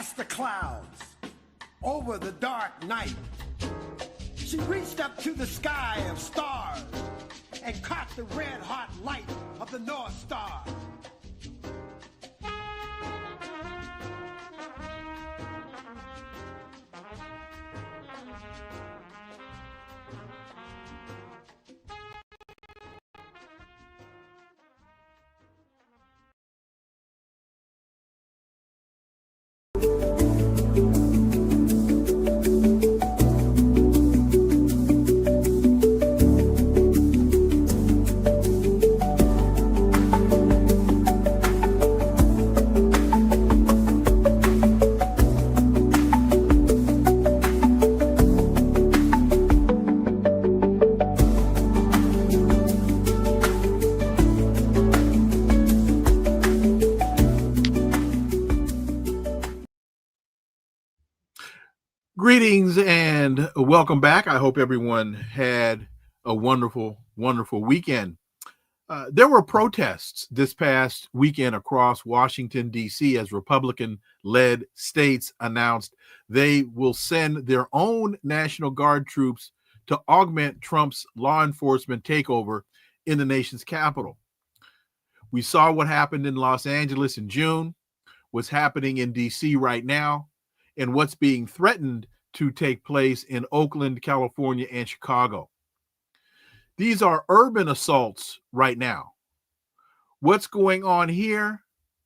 past the clouds, over the dark night. She reached up to the sky of stars and caught the red-hot light of the North Star. Greetings and welcome back. I hope everyone had a wonderful, wonderful weekend. There were protests this past weekend across Washington, D.C. as Republican-led states announced they will send their own National Guard troops to augment Trump's law enforcement takeover in the nation's capital. We saw what happened in Los Angeles in June, what's happening in D.C. right now, and what's being threatened to take place in Oakland, California, and Chicago. These are urban assaults right now. What's going on here,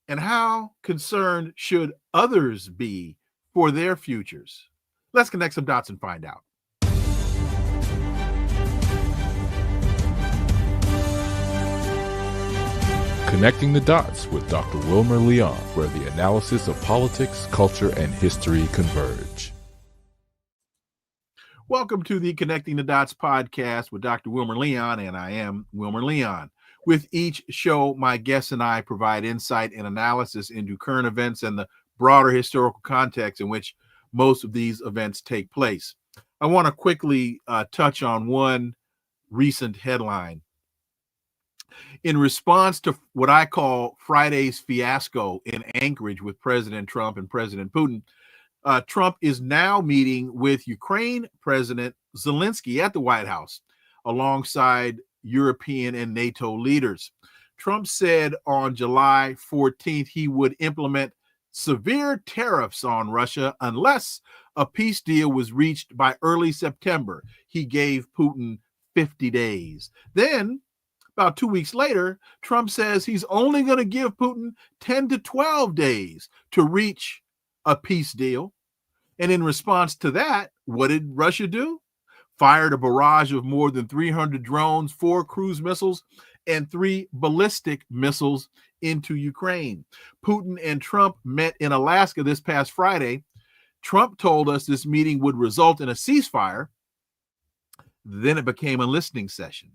and how concerned should others be for their futures? Let's connect some dots and find out. Connecting the Dots with Dr. Wilmer Leon, where the analysis of politics, culture, and history converge. Welcome to the Connecting the Dots podcast with Dr. Wilmer Leon, and I am Wilmer Leon. With each show, my guests and I provide insight and analysis into current events and the broader historical context in which most of these events take place. I want to quickly touch on one recent headline. In response to what I call Friday's fiasco in Anchorage with President Trump and President Putin, Trump is now meeting with Ukraine President Zelensky at the White House alongside European and NATO leaders. Trump said on July 14th he would implement severe tariffs on Russia unless a peace deal was reached by early September. He gave Putin 50 days. Then, about 2 weeks later, Trump says he's only going to give Putin 10 to 12 days to reach a peace deal. And in response to that, what did Russia do? Fired a barrage of more than 300 drones, 4 cruise missiles, and 3 ballistic missiles into Ukraine. Putin and Trump met in Alaska this past Friday. Trump told us this meeting would result in a ceasefire. Then it became a listening session.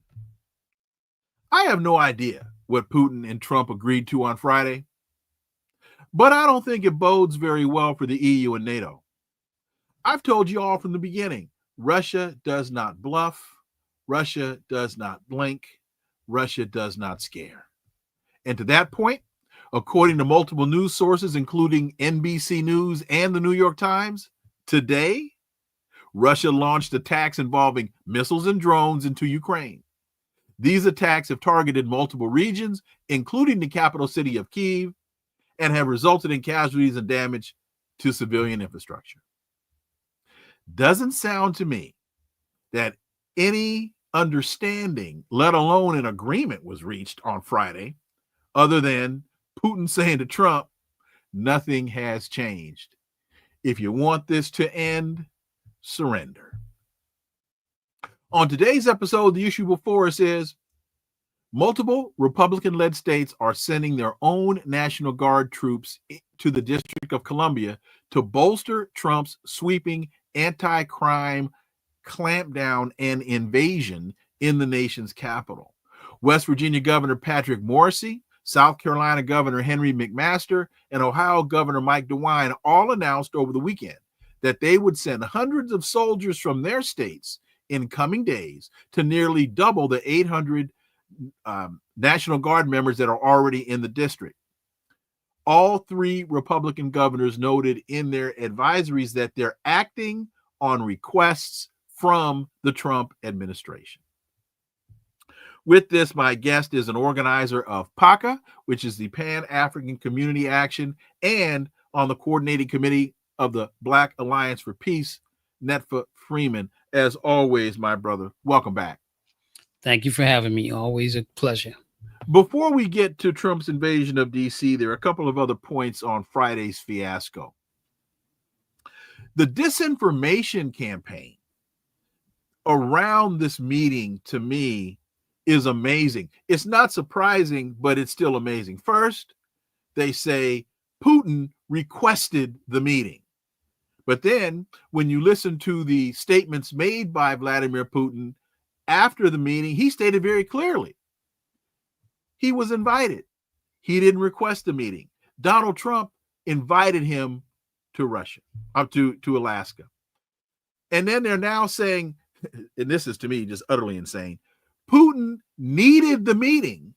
I have no idea what Putin and Trump agreed to on Friday, but I don't think it bodes very well for the EU and NATO. I've told you all from the beginning, Russia does not bluff, Russia does not blink, Russia does not scare. And to that point, according to multiple news sources, including NBC News and the New York Times, today, Russia launched attacks involving missiles and drones into Ukraine. These attacks have targeted multiple regions, including the capital city of Kyiv, and have resulted in casualties and damage to civilian infrastructure. Doesn't sound to me that any understanding, let alone an agreement, was reached on Friday, other than Putin saying to Trump, nothing has changed. If you want this to end, surrender. On today's episode, the issue before us is multiple Republican-led states are sending their own National Guard troops to the District of Columbia to bolster Trump's sweeping anti-crime clampdown and invasion in the nation's capital. West Virginia Governor Patrick Morrisey, South Carolina Governor Henry McMaster, and Ohio Governor Mike DeWine all announced over the weekend that they would send hundreds of soldiers from their states in coming days to nearly double the 800 National Guard members that are already in the district. all three Republican governors noted in their advisories that they're acting on requests from the Trump administration. With this, my guest is an organizer of PACA, which is the Pan-African Community Action, and on the coordinating committee of the Black Alliance for Peace, Netfa Freeman. As always, my brother, welcome back. Thank you for having me. Always a pleasure. Before we get to Trump's invasion of D.C., there are a couple of other points on Friday's fiasco. The disinformation campaign around this meeting, to me, is amazing. It's not surprising, but it's still amazing. First, they say Putin requested the meeting. But then when you listen to the statements made by Vladimir Putin after the meeting, he stated very clearly he was invited. He didn't request the meeting. Donald Trump invited him to Russia, to Alaska. And then they're now saying, and this is to me just utterly insane, Putin needed the meeting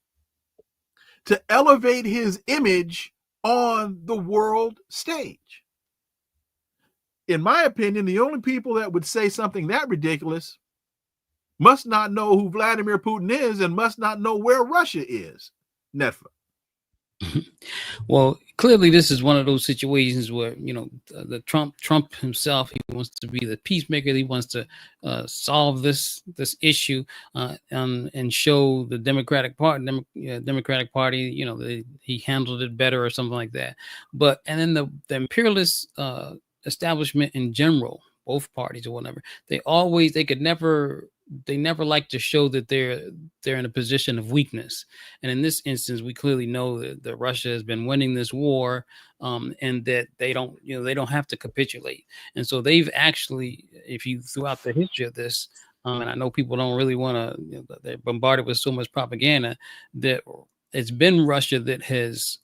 to elevate his image on the world stage. In my opinion, the only people that would say something that ridiculous must not know who Vladimir Putin is and must not know where Russia is. Netfa. Well, clearly this is one of those situations where, you know, the Trump himself, he wants to be the peacemaker. He wants to solve this issue and show the Democratic Party, you know, he handled it better or something like that. But and then the imperialist establishment in general, both parties or whatever, they never like to show that they're in a position of weakness. And in this instance, we clearly know that Russia has been winning this war, and that they don't have to capitulate. And so they've actually, if you throughout the history of this, and I know people don't really want to, they're bombarded with so much propaganda, that it's been Russia that has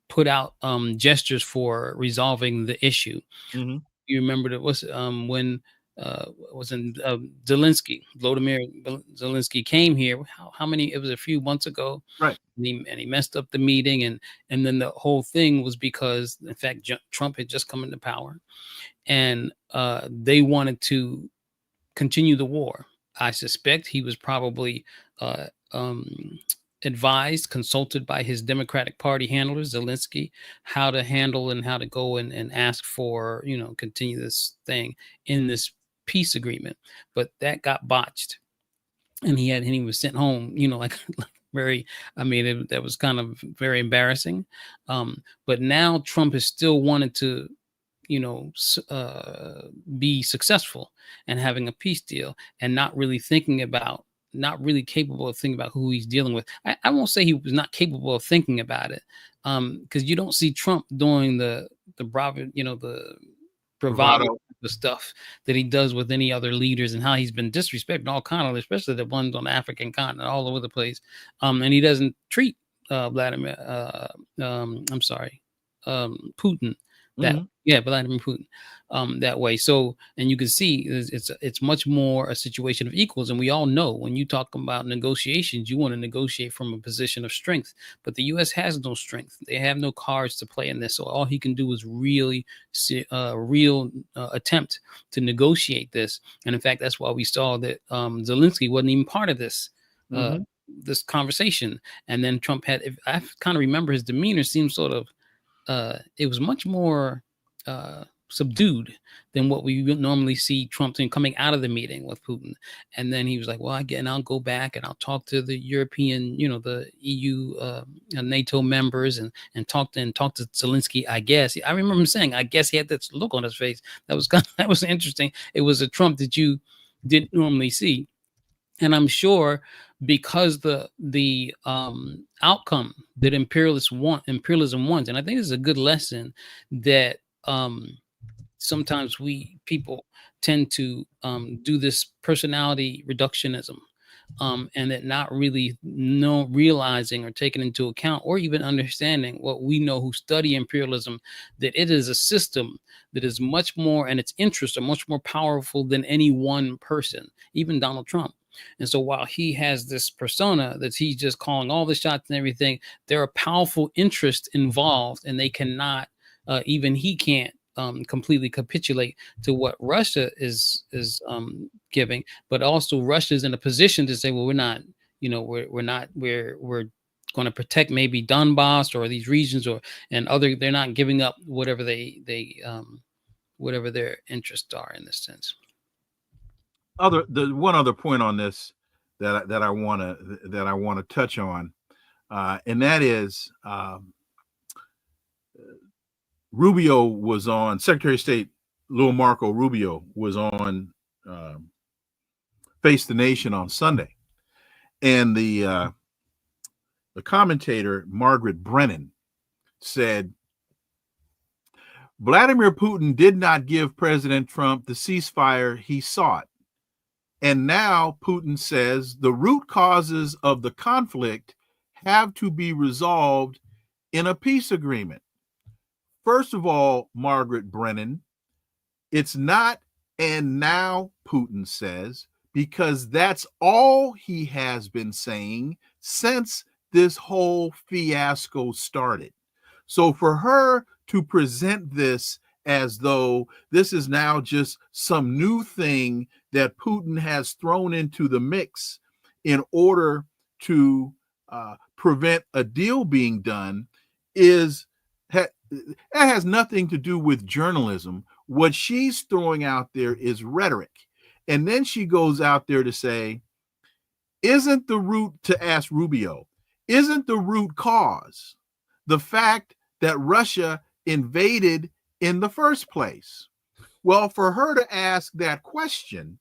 put out gestures for resolving the issue. Mm-hmm. You remember that was when Zelensky, Volodymyr Zelensky came here. How many? It was a few months ago, right? And he messed up the meeting, and then the whole thing was because, in fact, Trump had just come into power, and they wanted to continue the war. I suspect he was probably advised, consulted by his Democratic Party handlers, Zelensky, how to handle and how to go and ask for, you know, continue this thing in this peace agreement. But that got botched, and he was sent home, you know, like very, I mean, that was kind of very embarrassing. But now Trump has still wanted to, you know, be successful and having a peace deal, and not really capable of thinking about who he's dealing with. I won't say he was not capable of thinking about it, because you don't see Trump doing the bravado, you know, the bravado, the stuff that he does with any other leaders, and how he's been disrespecting all kind of, especially the ones on the African continent, all over the place. And he doesn't treat Putin that Vladimir Putin that way. So, and you can see it's much more a situation of equals. And we all know when you talk about negotiations, you want to negotiate from a position of strength. But the U.S. has no strength; they have no cards to play in this. So all he can do is really real attempt to negotiate this. And in fact, that's why we saw that Zelensky wasn't even part of this. This conversation. And then Trump had, if I kind of remember, his demeanor seemed sort of it was much more subdued than what we normally see Trump doing coming out of the meeting with Putin. And then he was like, well, again, I'll go back and I'll talk to the European, you know, the EU, NATO members and talk to Zelensky, I guess. I remember him saying, I guess he had that look on his face. That was interesting. It was a Trump that you didn't normally see. And I'm sure because the outcome that imperialism wants, and I think this is a good lesson that sometimes people tend to do this personality reductionism, and that not really realizing or taking into account or even understanding what we know who study imperialism, that it is a system that is much more, and its interests are much more powerful than any one person, even Donald Trump. And so while he has this persona that he's just calling all the shots and everything, there are powerful interests involved, and they cannot, even he can't completely capitulate to what Russia is giving, but also Russia's in a position to say, well, we're not, we're going to protect maybe Donbass or these regions they're not giving up whatever whatever their interests are in this sense. The one other point on this that I want to touch on, and that is Rubio was on, Secretary of State Marco Rubio was on Face the Nation on Sunday, and the commentator Margaret Brennan said Vladimir Putin did not give President Trump the ceasefire he sought. And now Putin says the root causes of the conflict have to be resolved in a peace agreement. First of all, Margaret Brennan, it's not and now, Putin says, because that's all he has been saying since this whole fiasco started. So for her to present this as though this is now just some new thing that Putin has thrown into the mix in order to prevent a deal being done that has nothing to do with journalism. What she's throwing out there is rhetoric. And then she goes out there to say, isn't the root cause the fact that Russia invaded in the first place? Well, for her to ask that question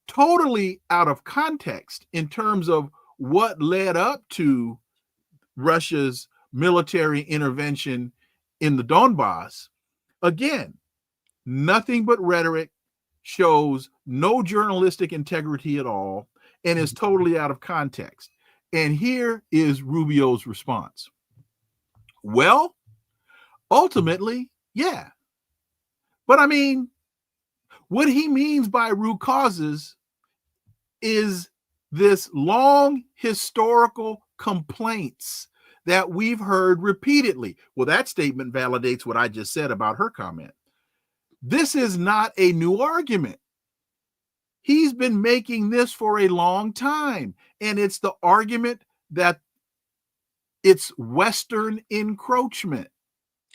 totally out of context in terms of what led up to Russia's military intervention in the Donbass, again, nothing but rhetoric, shows no journalistic integrity at all, and is totally out of context. And here is Rubio's response. Well, ultimately, yeah. But I mean, what he means by root causes is this long historical complaints that we've heard repeatedly. Well, that statement validates what I just said about her comment. This is not a new argument. He's been making this for a long time, and it's the argument that it's Western encroachment.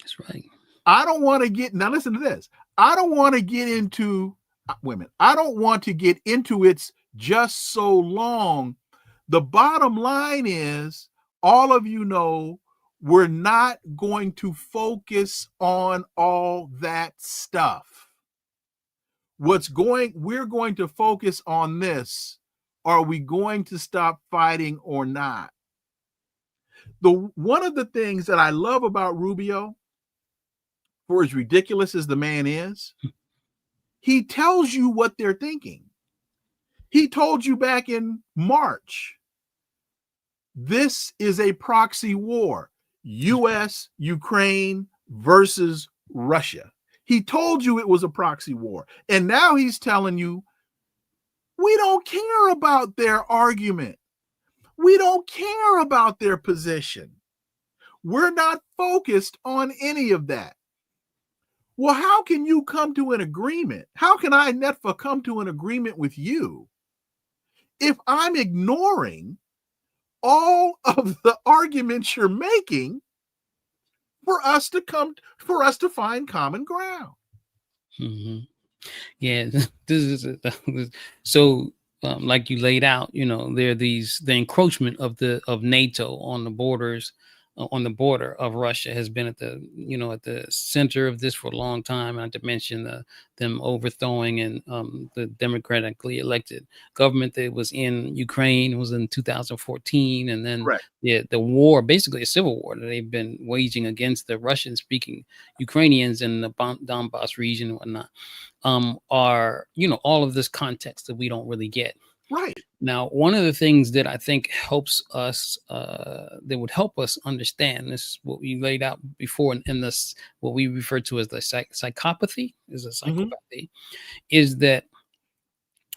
That's right. I don't want to get, now listen to this. I don't want to get into women. I don't want to get into it's just so long. The bottom line is, all of you know, we're not going to focus on all that stuff. We're going to focus on this. Are we going to stop fighting or not? One of the things that I love about Rubio, for as ridiculous as the man is, he tells you what they're thinking. He told you back in March, this is a proxy war, U.S., Ukraine versus Russia. He told you it was a proxy war. And now he's telling you, we don't care about their argument. We don't care about their position. We're not focused on any of that. Well, how can you come to an agreement? How can I, Netfa, come to an agreement with you if I'm ignoring all of the arguments you're making for us to find common ground? Mm-hmm. Yeah, this is so. Like you laid out, there are the encroachment of NATO on the borders, on the border of Russia has been at the center of this for a long time. Not to mention them overthrowing and the democratically elected government that was in Ukraine was in 2014, and then the war, basically a civil war that they've been waging against the Russian-speaking Ukrainians in the Donbass region and whatnot. Are all of this context that we don't really get. Right. Now, one of the things that I think helps us, that would help us understand, this is what we laid out before in this, what we refer to as the psychopathy, is that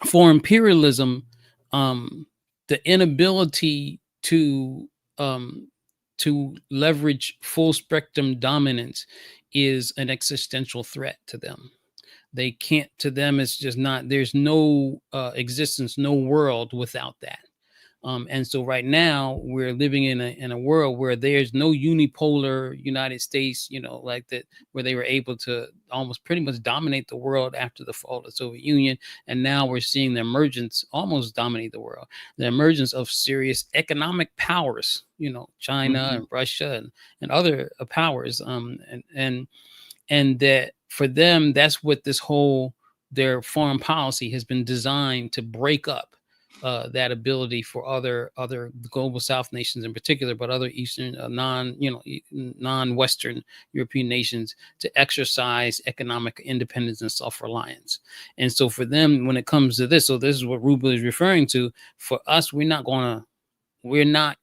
for imperialism the inability to leverage full spectrum dominance is an existential threat to them. They can't, to them, it's just not, there's no existence, no world without that. And so right now we're living in a world where there's no unipolar United States, like that, where they were able to almost pretty much dominate the world after the fall of the Soviet Union. And now we're seeing the emergence, almost dominate the world, the emergence of serious economic powers, China and Russia and other powers. And that for them, that's what their foreign policy has been designed to break up. That ability for other global South nations in particular, but other Eastern non-Western European nations to exercise economic independence and self-reliance. And so for them, when it comes to this, so this is what Ruba is referring to. For us, we're not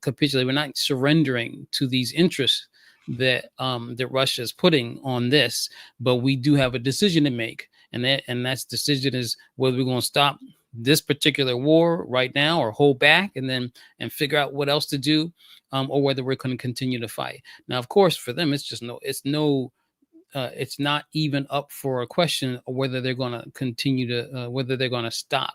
capitulating, we're not surrendering to these interests that Russia is putting on this, but we do have a decision to make, and that decision is whether we're going to stop this particular war right now or hold back and figure out what else to do, or whether we're going to continue to fight. Now, of course, for them, it's not even up for a question of whether they're going to continue to, whether they're going to stop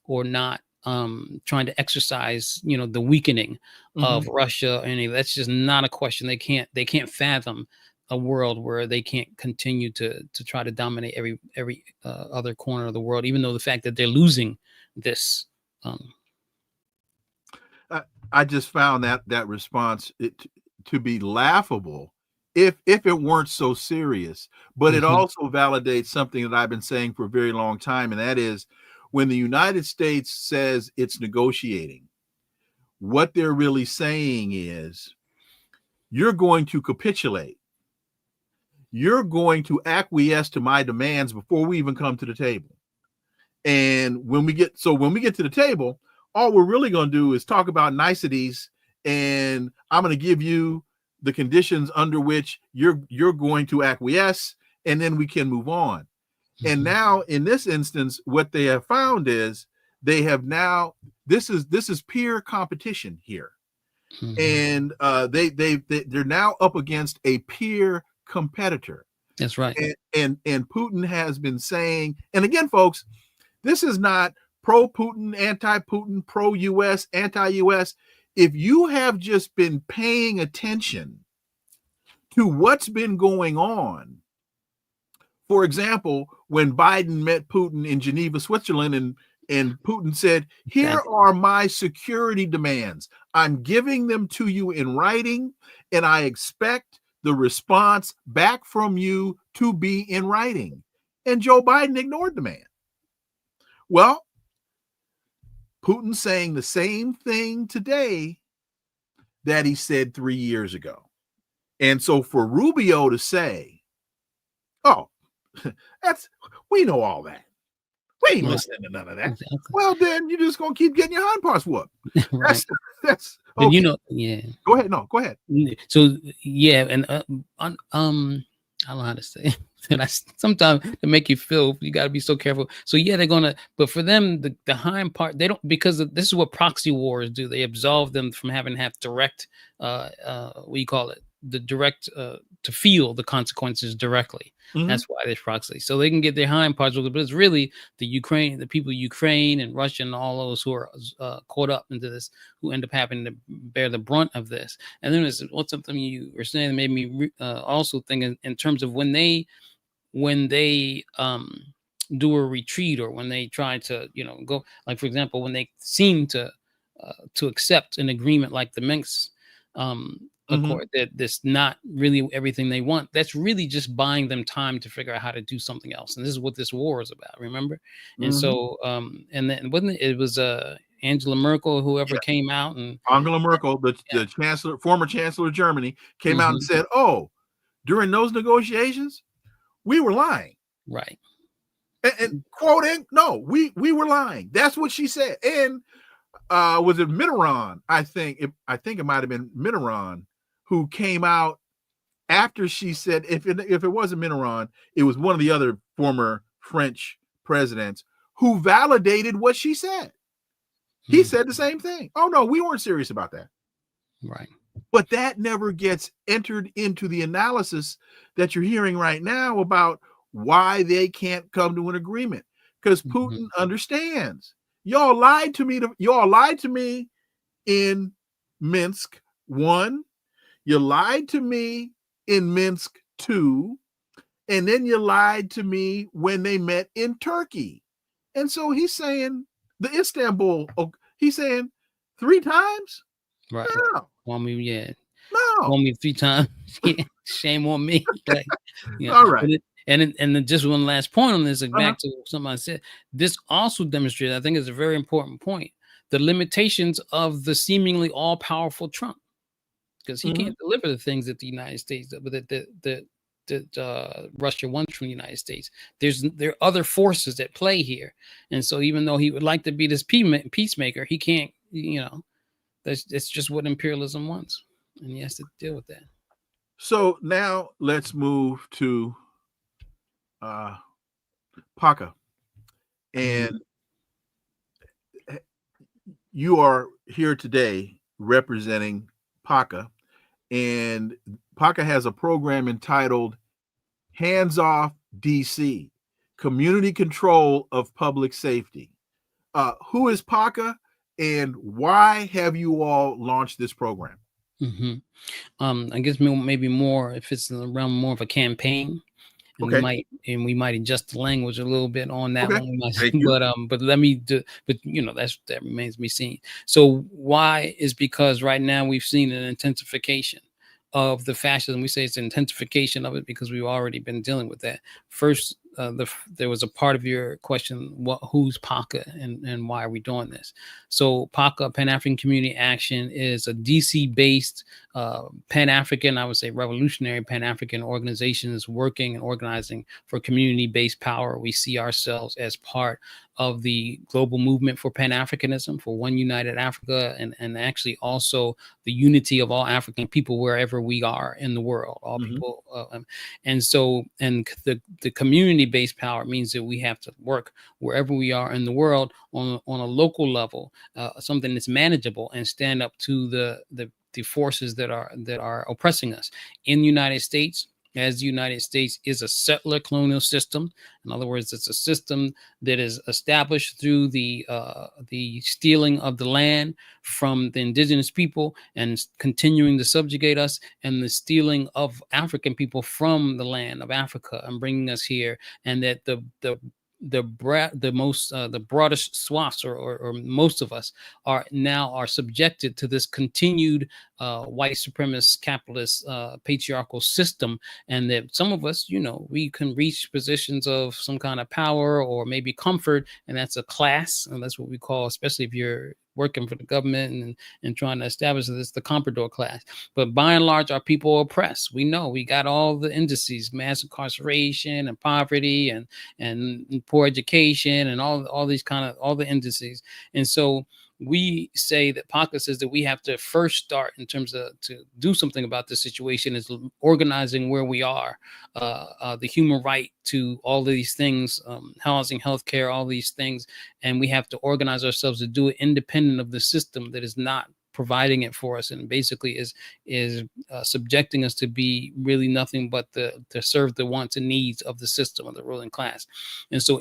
or not, trying to exercise, the weakening of Russia. And that's just not a question. They can't fathom a world where they can't continue to try to dominate every other corner of the world, even though the fact that they're losing this. I just found that response to be laughable if it weren't so serious, but it also validates something that I've been saying for a very long time. And that is, when the United States says it's negotiating, what they're really saying is, you're going to capitulate. You're going to acquiesce to my demands before we even come to the table. And when we get to the table, all we're really going to do is talk about niceties, and I'm going to give you the conditions under which you're going to acquiesce, and then we can move on. And now in this instance, what they have found is this is peer competition here. And they're now up against a peer competitor. That's right. And Putin has been saying, and again, folks, this is not pro-Putin, anti-Putin, pro-US, anti-US. If you have just been paying attention to what's been going on, for example, when Biden met Putin in Geneva, Switzerland, and Putin said, here are my security demands. I'm giving them to you in writing, and I expect the response back from you to be in writing. And Joe Biden ignored the man. Well, Putin's saying the same thing today that he said 3 years ago. And so for Rubio to say, oh, we know all that. We ain't listening to none of that. Exactly. Well, then you're just gonna keep getting your hind parts whooped. Right. That's okay. Yeah. Go ahead. No, go ahead. So yeah, and I don't know how to say it. Sometimes to make you feel, you got to be so careful. So yeah, they're gonna, but for them, the hind part, they don't, because this is what proxy wars do. They absolve them from having to have direct, what you call it, the direct to feel the consequences directly. That's why there's proxy, so they can get their hind parts with it. But it's really the people of Ukraine and Russia and all those who are caught up into this, who end up having to bear the brunt of this. And then there's something you were saying that made me also think in terms of when they do a retreat, or when they try to go, like for example, when they seem to accept an agreement like the Minsk accord, that that's not really everything they want. That's really just buying them time to figure out how to do something else. And this is what this war is about, remember? And so and then wasn't it was Angela Merkel, whoever came out, and Angela Merkel, the chancellor, former chancellor of Germany, came out and said, oh, during those negotiations, we were lying. Right. And quoting, no, we were lying. That's what she said. And was it Mitterrand? I think it might have been Mitterrand who came out after she said, if it wasn't Mitterrand, it was one of the other former French presidents who validated what she said. He said the same thing. Oh no, we weren't serious about that. Right. But that never gets entered into the analysis that you're hearing right now about why they can't come to an agreement. Because Putin understands. Y'all lied to me. Y'all lied to me in Minsk 1. You lied to me in Minsk 2. And then you lied to me when they met in Turkey. And so he's saying the Istanbul, he's saying 3 times? Right. No. Well, I mean, yeah. No. Call me 3 times. Shame on me. Like, you know, all right. And then just one last point on this, like back to something I said. This also demonstrates, I think, is a very important point, the limitations of the seemingly all-powerful Trump, because he can't deliver the things that the United States, that Russia wants from the United States. There are other forces at play here, and so even though he would like to be this peacemaker, he can't. You know, it's just what imperialism wants, and he has to deal with that. So now let's move to PACA, and you are here today representing PACA, and PACA has a program entitled Hands Off DC, Community Control of Public Safety. Who is PACA, and why have you all launched this program? I guess maybe more if it's in the realm more of a campaign. And we might adjust the language a little bit on that one. But let me do. But that remains to be seen. So why is because right now we've seen an intensification of the fascism. We say it's an intensification of it because we've already been dealing with that. First, there was a part of your question: who's PACA and why are we doing this? So PACA, Pan-African Community Action, is a DC-based Pan-African, I would say revolutionary Pan-African organizations working and organizing for community-based power. We see ourselves as part of the global movement for Pan-Africanism, for one united Africa, and actually also the unity of all African people wherever we are in the world, all people. And so, and the community-based power means that we have to work wherever we are in the world on a local level, something that's manageable, and stand up to the forces that are oppressing us in the United States. As the United States is a settler colonial system. In other words, it's a system that is established through the stealing of the land from the indigenous people and continuing to subjugate us, and the stealing of African people from the land of Africa and bringing us here, and that the broadest swaths or most of us are subjected to this continued white supremacist capitalist patriarchal system, and that some of us, we can reach positions of some kind of power or maybe comfort, and that's a class, and that's what we call, especially if you're working for the government and trying to establish this, the comprador class. But by and large, our people are oppressed. We know we got all the indices: mass incarceration and poverty and poor education and all these all the indices. And so we say that PACA says that we have to first start in terms of to do something about this situation is organizing where we are, the human right to all of these things, housing, healthcare, all these things. And we have to organize ourselves to do it independent of the system that is not providing it for us, and basically is subjecting us to be really nothing but to serve the wants and needs of the system of the ruling class. And so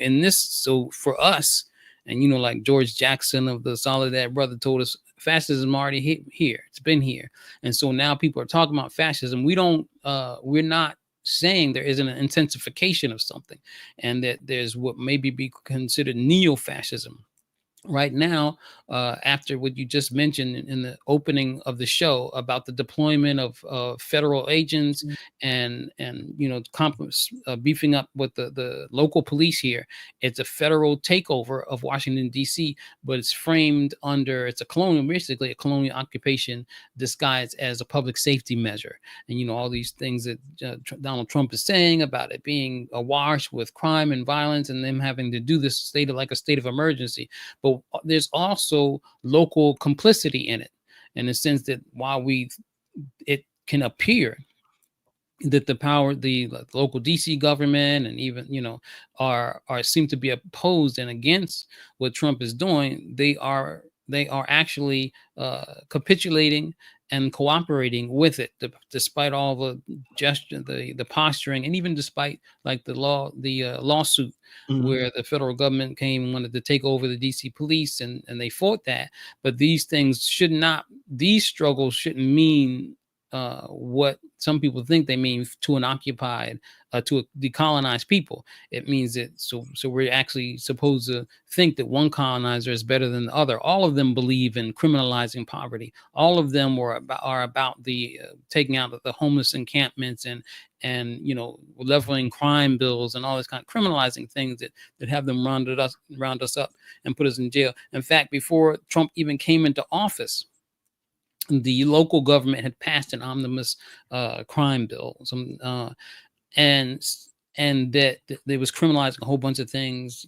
for us, and like George Jackson of the Soledad Brother told us, fascism already here. It's been here. And so now people are talking about fascism. We're not saying there isn't an intensification of something, and that there's what maybe be considered neo-fascism. Right now, after what you just mentioned in the opening of the show about the deployment of federal agents and beefing up with the local police here, it's a federal takeover of Washington, D.C., but it's framed under, basically a colonial occupation disguised as a public safety measure. And, all these things that Donald Trump is saying about it being awash with crime and violence and them having to do this like a state of emergency. But there's also local complicity in it, in the sense that while it can appear that the local DC government and even are seem to be opposed and against what Trump is doing, they they are actually capitulating and cooperating with it, despite all the gesture, the posturing, and even despite like the lawsuit where the federal government came and wanted to take over the DC police, and they fought that. But these things should not, these struggles shouldn't mean what some people think they mean to an occupied, to a decolonized people. It means that so we're actually supposed to think that one colonizer is better than the other. All of them believe in criminalizing poverty. All of them are about the taking out of the homeless encampments and leveling crime bills and all this kind of criminalizing things that have them round us up and put us in jail. In fact, before Trump even came into office, the local government had passed an omnibus crime bill, and that they was criminalizing a whole bunch of things,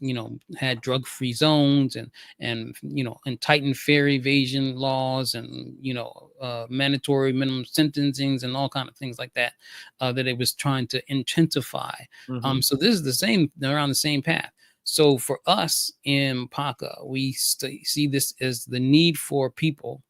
had drug-free zones and tightened fare evasion laws and mandatory minimum sentencings and all kind of things like that, that it was trying to intensify. So this is they're on the same path. So for us in PACA, we see this as the need for people,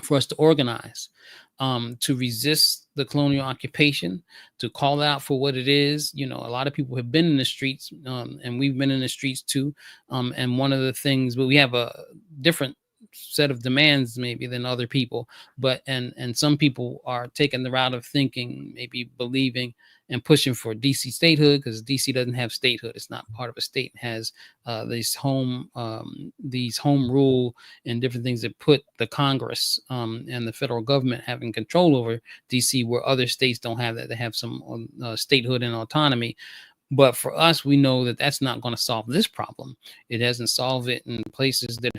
for us to organize, to resist the colonial occupation, to call out for what it is. A lot of people have been in the streets, and we've been in the streets too. And one of the things, but we have a different set of demands maybe than other people, but and some people are taking the route of thinking, maybe believing and pushing for DC statehood, because DC doesn't have statehood. It's not part of a state. It has these home rule and different things that put the Congress and the federal government having control over DC, where other states don't have that. They have some statehood and autonomy. But for us, we know that that's not going to solve this problem. It hasn't solved it in places that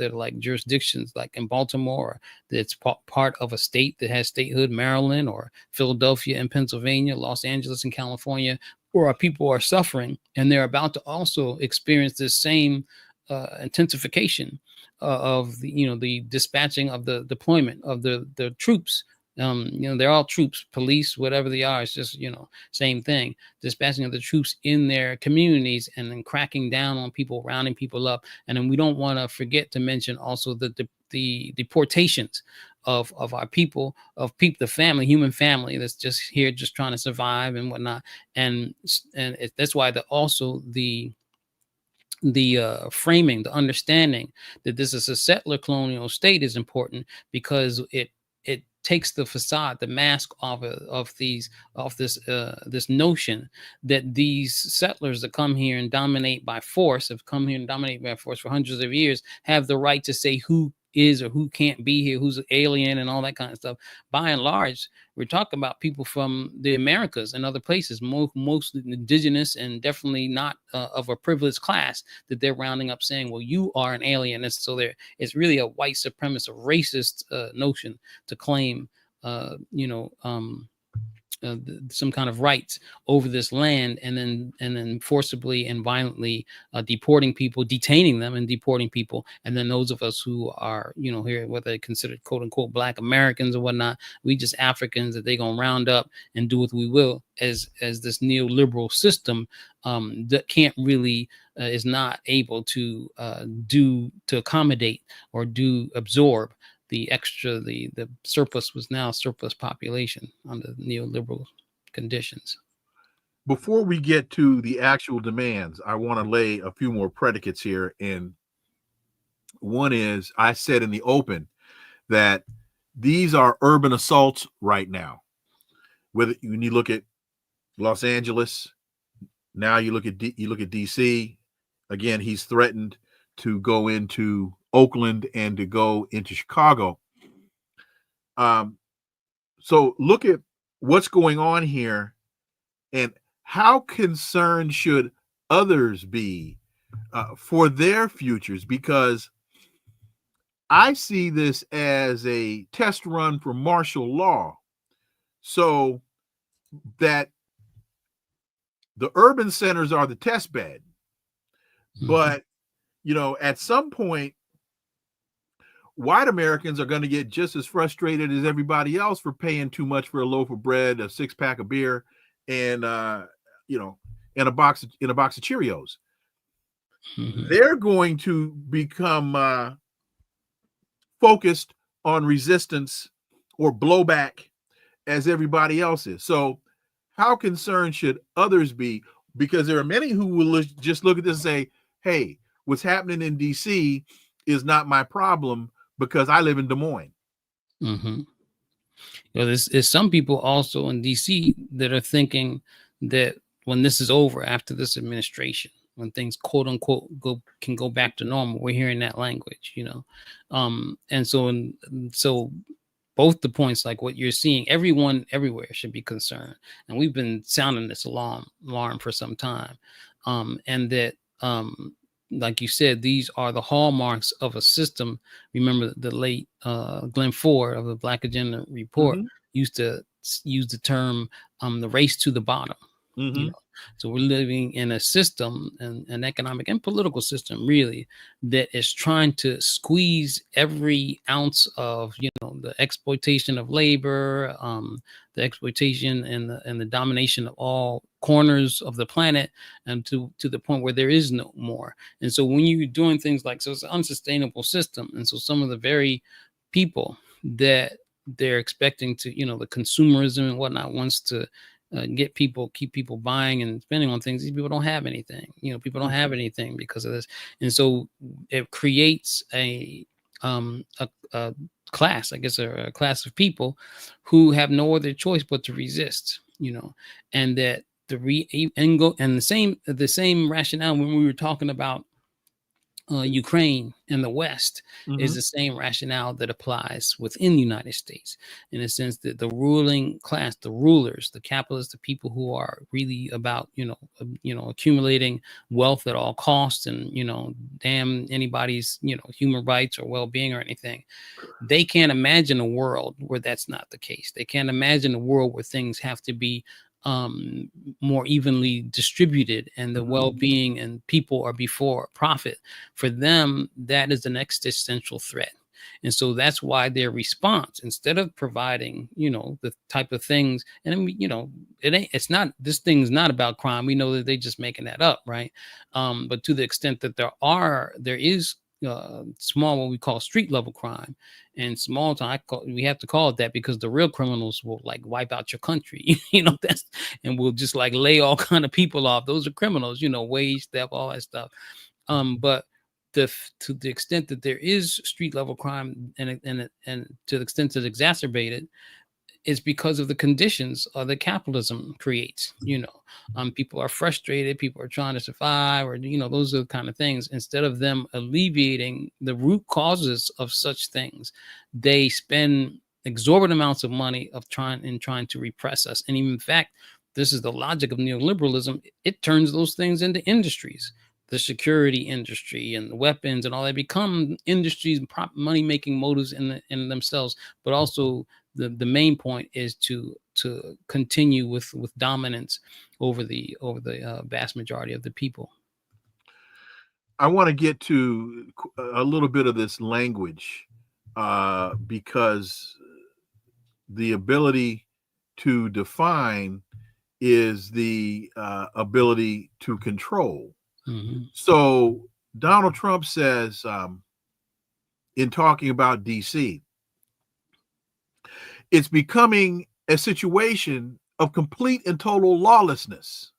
are like jurisdictions, like in Baltimore, that's part of a state that has statehood, Maryland or Philadelphia and Pennsylvania, Los Angeles and California, where our people are suffering, and they're about to also experience this same intensification of the dispatching of the deployment of the troops. They're all troops, police, whatever they are. It's just, same thing. Dispatching of the troops in their communities and then cracking down on people, rounding people up. And then we don't want to forget to mention also the deportations of our people, the family, human family that's just here, just trying to survive and whatnot. And that's why the framing, the understanding that this is a settler colonial state is important, because it takes the facade, the mask off this notion that these settlers that come here and dominate by force, have come here and dominate by force for hundreds of years, have the right to say who is or who can't be here, who's an alien and all that kind of stuff. By and large, we're talking about people from the Americas and other places, most indigenous and definitely not of a privileged class, that they're rounding up saying, well, you are an alien. And so it's really a white supremacist, racist notion to claim, some kind of rights over this land, and then forcibly and violently deporting people, detaining them and deporting people. And then those of us who are, here, whether they're considered quote unquote Black Americans or whatnot, we just Africans that they're going to round up and do what we will as this neoliberal system that can't really, is not able to accommodate or absorb the extra, the surplus was now surplus population under neoliberal conditions. Before we get to the actual demands, I want to lay a few more predicates here. And one is, I said in the open that these are urban assaults right now. When you look at Los Angeles, now you look at DC. Again, he's threatened to go into Oakland and to go into Chicago. So look at what's going on here, and how concerned should others be for their futures, because I see this as a test run for martial law, so that the urban centers are the test bed. But at some point, white Americans are going to get just as frustrated as everybody else for paying too much for a loaf of bread, a 6-pack of beer, and and a box of Cheerios. They're going to become focused on resistance or blowback as everybody else is. So how concerned should others be? Because there are many who will just look at this and say, hey, what's happening in DC is not my problem because I live in Des Moines. Mm-hmm. Well, there's some people also in DC that are thinking that when this is over, after this administration, when things quote unquote can go back to normal, we're hearing that language, you know, and so both the points, like what you're seeing, everyone everywhere should be concerned, and we've been sounding this alarm for some time, and that like you said, these are the hallmarks of a system. Remember the late Glenn Ford of the Black Agenda Report used to use the term the race to the bottom. You know? So we're living in a system, an economic and political system, really, that is trying to squeeze every ounce of, you know, the exploitation of labor, the exploitation and the domination of all corners of the planet, and to the point where there is no more. And so when you're doing things like, so it's an unsustainable system. And so some of the very people that they're expecting to, you know, the consumerism and whatnot wants to keep people buying and spending on things. These people don't have anything, you know, people don't have anything because of this. And so it creates a class, I guess, a class of people who have no other choice but to resist, you know, and that the same rationale when we were talking about Ukraine and the West is the same rationale that applies within the United States, in a sense that the ruling class, the rulers, the capitalists, the people who are really about, accumulating wealth at all costs and, damn anybody's, human rights or well-being or anything. They can't imagine a world where that's not the case. They can't imagine a world where things have to be more evenly distributed and the well-being and people are before profit. For them, that is an existential threat. And so that's why their response, instead of providing, the type of things, and this thing's not about crime. We know that they're just making that up, right? But to the extent that there is small, what we call street level crime, and small time, we have to call it that because the real criminals will like wipe out your country, and we'll just like lay all kind of people off. Those are criminals, wage theft, all that stuff. But to the extent that there is street level crime and to the extent that it's exacerbated, is because of the conditions that capitalism creates. People are frustrated, people are trying to survive, or those are the kind of things. Instead of them alleviating the root causes of such things, they spend exorbitant amounts of money trying to repress us. And in fact, this is the logic of neoliberalism. It turns those things into industries. The security industry and the weapons and all that become industries, money-making motives in themselves, but also the main point is to continue with dominance over the vast majority of the people. I want to get to a little bit of this language because the ability to define is the ability to control. So Donald Trump says in talking about DC, it's becoming a situation of complete and total lawlessness.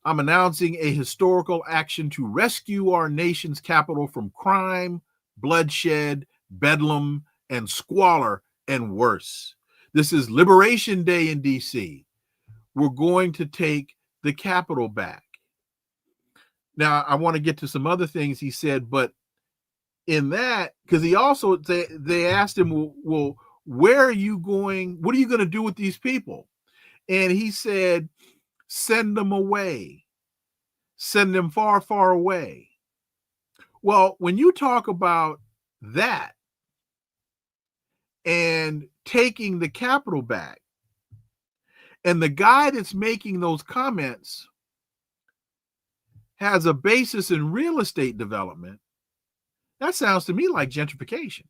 I'm announcing a historical action to rescue our nation's capital from crime, bloodshed, bedlam, and squalor, and worse. This is Liberation Day in DC. We're going to take the Capitol back. Now, I want to get to some other things he said, but in that, because he also, they asked him, well, where are you going? What are you going to do with these people? And he said, send them away. Send them far, far away. Well, when you talk about that and taking the Capitol back, and the guy that's making those comments has a basis in real estate development, that sounds to me like gentrification.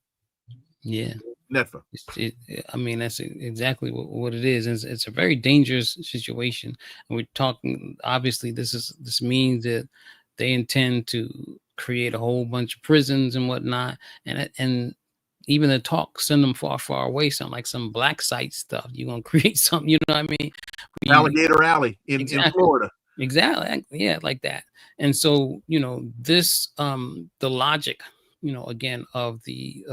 Yeah. Netfa. That's exactly what it is. It's a very dangerous situation. And we're talking, obviously, this means that they intend to create a whole bunch of prisons and whatnot. And even the talk, send them far, far away, sound like some black site stuff. You're gonna create something, you know what I mean? Alligator Alley in Florida. Exactly. Yeah, like that. And so, this the logic, again of the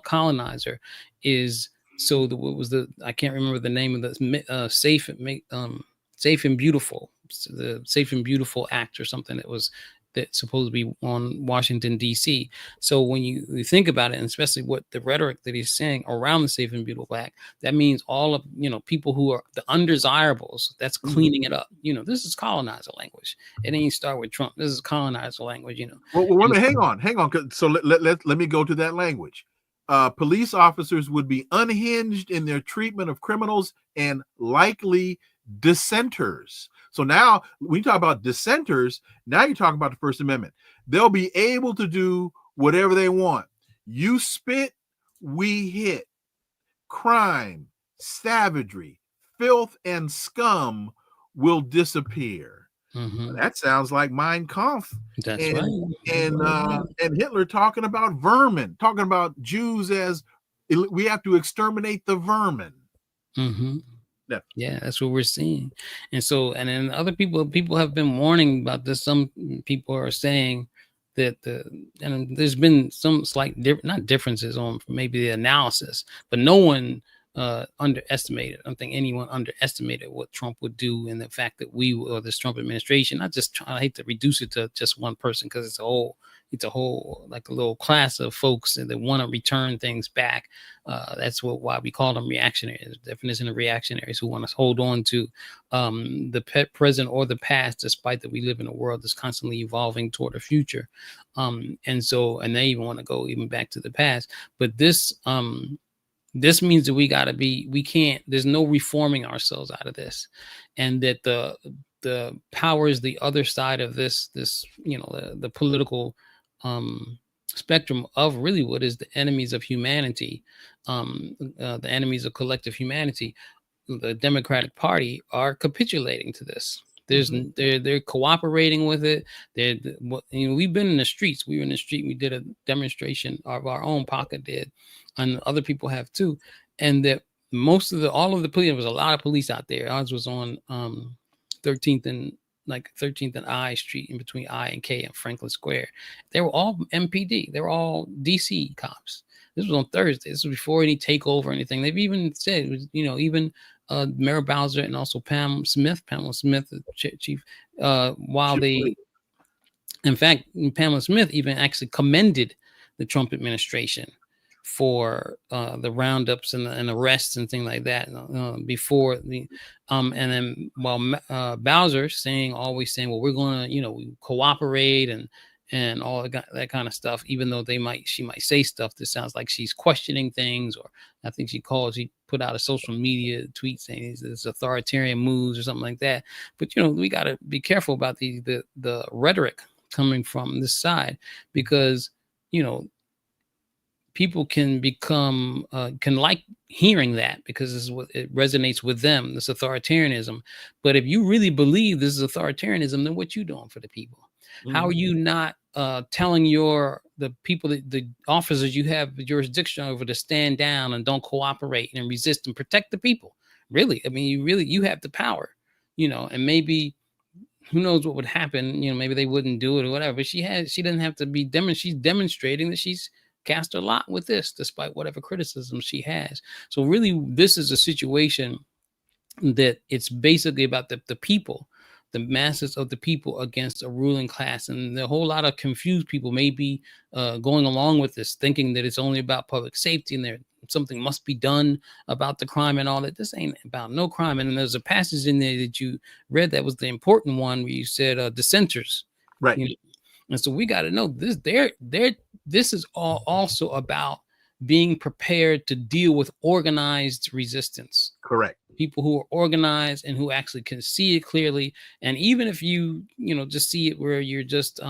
colonizer is what was I can't remember the name of the Safe and Beautiful, the Safe and Beautiful Act or something that's supposed to be on Washington, D.C. So when you think about it, and especially what the rhetoric that he's saying around the Safe and Beautiful Act, that means all of, people who are the undesirables, that's cleaning it up. This is colonizer language. It ain't start with Trump. This is colonizer language, Well, hang on. So let me go to that language. Police officers would be unhinged in their treatment of criminals and likely dissenters. So now when you talk about dissenters, now you're talking about the First Amendment. They'll be able to do whatever they want. You spit, we hit. Crime, savagery, filth, and scum will disappear. That sounds like Mein Kampf. That's right. And Hitler talking about vermin, talking about Jews as we have to exterminate the vermin. Yeah, that's what we're seeing. And so, and then other people have been warning about this. Some people are saying that and there's been some slight not differences on maybe the analysis, but no one underestimated. I don't think anyone underestimated what Trump would do, and the fact that this Trump administration, I hate to reduce it to just one person, because it's a whole like a little class of folks that want to return things back. That's why we call them reactionaries. The definition of reactionaries, who want to hold on to the present or the past, despite that we live in a world that's constantly evolving toward a future. And they even want to go even back to the past. But this means that there's no reforming ourselves out of this, and that the powers, the other side of this, the political spectrum of really what is the enemies of humanity, the enemies of collective humanity, the Democratic Party, are capitulating to this. They're cooperating with it. We've been in the streets. We were in the street. We did a demonstration of our own. PACA did, and other people have too. And that all of the police, there was a lot of police out there. Ours was on 13th and 13th and I Street, in between I and K and Franklin Square. They were all MPD. They were all DC cops. This was on Thursday. This was before any takeover or anything. They've even said, even Mayor Bowser and also Pamela Smith, the chief, in fact, Pamela Smith even actually commended the Trump administration for the roundups and arrests and things like that before the and then while Bowser always saying, well, we're going to cooperate and all that kind of stuff, even though she might say stuff that sounds like she's questioning things, or I think she put out a social media tweet saying it's authoritarian moves or something like that. But we got to be careful about the rhetoric coming from this side, because people can become can like hearing that, because this is what it resonates with them, this authoritarianism. But if you really believe this is authoritarianism, then what you doing for the people? How are you not telling the people, the officers you have jurisdiction over, to stand down and don't cooperate and resist and protect the people? Really, I mean, you have the power, and maybe who knows what would happen? Maybe they wouldn't do it or whatever. But she doesn't have to be she's demonstrating that she's cast a lot with this, despite whatever criticism she has. So really, this is a situation that it's basically about the people, the masses of the people against a ruling class. And a whole lot of confused people may be going along with this, thinking that it's only about public safety and something must be done about the crime and all that. This ain't about no crime. And there's a passage in there that you read that was the important one, where you said dissenters. Right. And so we got to know this. This is all also about being prepared to deal with organized resistance. Correct. People who are organized and who actually can see it clearly. And even if you just see it where you're just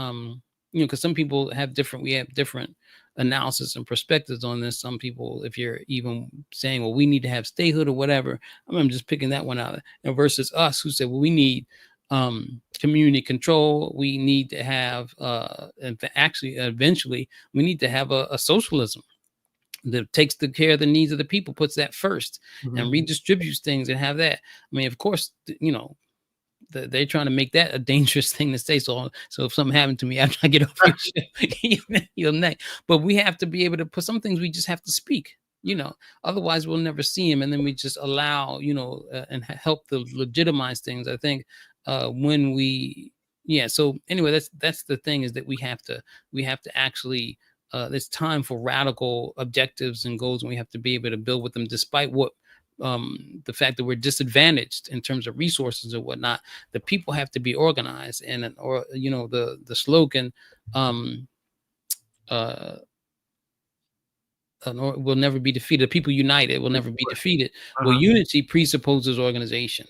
because some people have different analysis and perspectives on this. Some people, if you're even saying, well, we need to have statehood or whatever, I'm just picking that one out, and versus us who said, well, we need community control. We need to have, and actually, eventually, we need to have a socialism that takes the care of the needs of the people, puts that first, Mhm. and redistributes things and have that. I mean, of course, they're trying to make that a dangerous thing to say. So if something happened to me after I get off your show, you'll neck. But we have to be able to put some things, we just have to speak, otherwise we'll never see him. And then we just allow, and help to legitimize things. I think when we, so anyway, that's the thing, is that we have to actually, it's time for radical objectives and goals, and we have to be able to build with them, despite what the fact that we're disadvantaged in terms of resources and whatnot. The people have to be organized, and or the slogan will never be defeated. People united will never be defeated. Well, unity presupposes organization.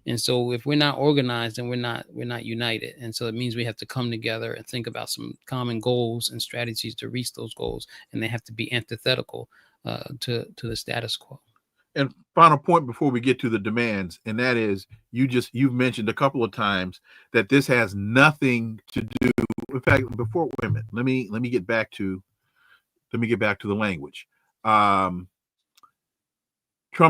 And so if we're not organized, then we're not united. And so it means we have to come together and think about some common goals and strategies to reach those goals. And they have to be antithetical to the status quo. And final point before we get to the demands, and that is, you've mentioned a couple of times that this has nothing to do. In fact, before, wait a minute, let me get back to the language. Trump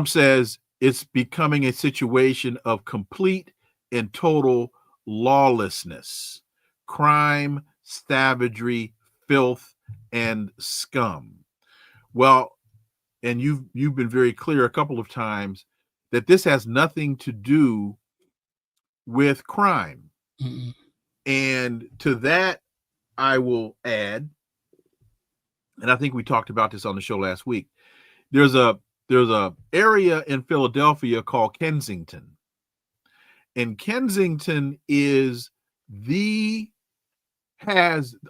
says it's becoming a situation of complete and total lawlessness, crime, savagery, filth, and scum. Well, and you've been very clear a couple of times that this has nothing to do with crime. Mm-mm. And to that, I will add, and I think we talked about this on the show last week, there's a area in Philadelphia called Kensington. And Kensington has,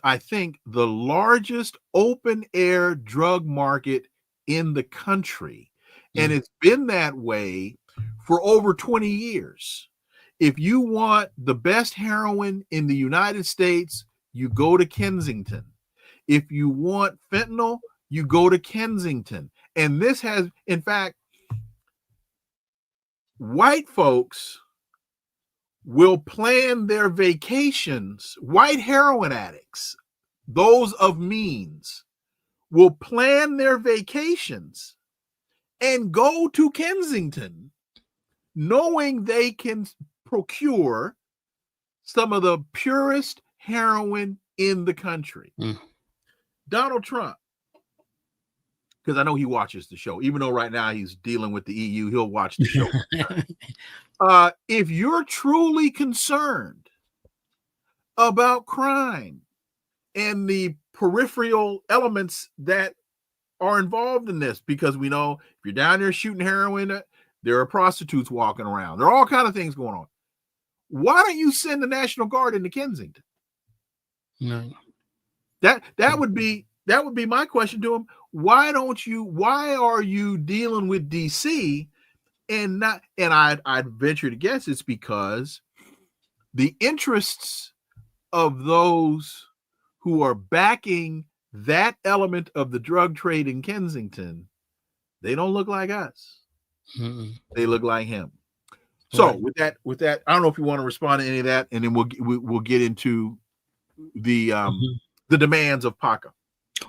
I think, the largest open air drug market in the country. And it's been that way for over 20 years. If you want the best heroin in the United States, you go to Kensington. If you want fentanyl, you go to Kensington. And this has, in fact, white folks will plan their vacations, white heroin addicts, those of means, will plan their vacations and go to Kensington, knowing they can procure some of the purest heroin in the country. Donald Trump, because I know he watches the show, even though right now he's dealing with the EU, he'll watch the show. If you're truly concerned about crime and the peripheral elements that are involved in this, because we know if you're down there shooting heroin, there are prostitutes walking around. There are all kinds of things going on. Why don't you send the National Guard into Kensington? No. That would be my question to him. Why are you dealing with DC and not? And I'd venture to guess it's because the interests of those who are backing that element of the drug trade in Kensington, they don't look like us. Mm-mm. They look like him. So Right. with that, I don't know if you want to respond to any of that, and then we'll get into the demands of PACA.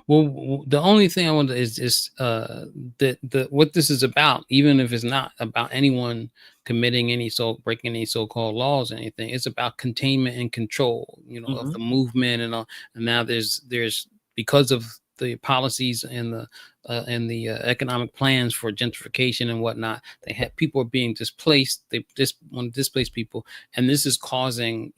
Well, the only thing I want to is the what this is about, even if it's not about anyone committing breaking any so-called laws or anything, it's about containment and control, of the movement and all. And now there's because of the policies and the economic plans for gentrification and whatnot, people are being displaced. They just want to displace people, and this is causing